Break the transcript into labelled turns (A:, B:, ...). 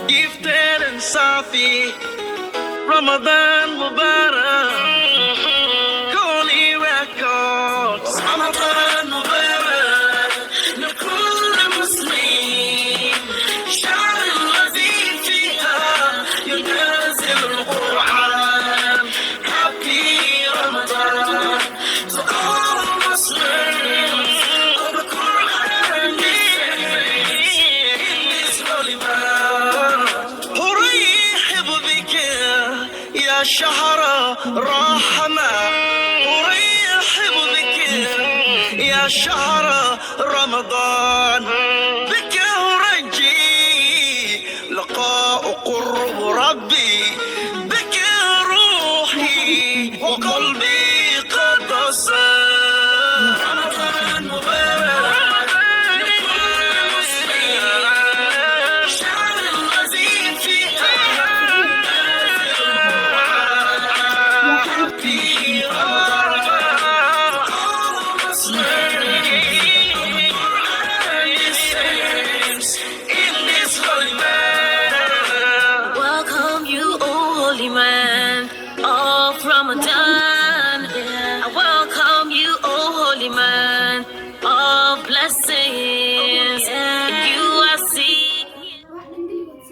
A: gifted and صافي رمضان مبارك كوني records رمضان مبارك لكل مسلم شهر الذي فيها ينزل القرآن Happy Ramadan to all Muslims of the Quran in this holy month أرحب بك يا شهر رحمة أرحب بك يا شهر رمضان بك أرجي لقاء قرب ربي بك روحي وقلبي قد صار رمضان مبارك لكل مسلم شهر الذي فيها Happy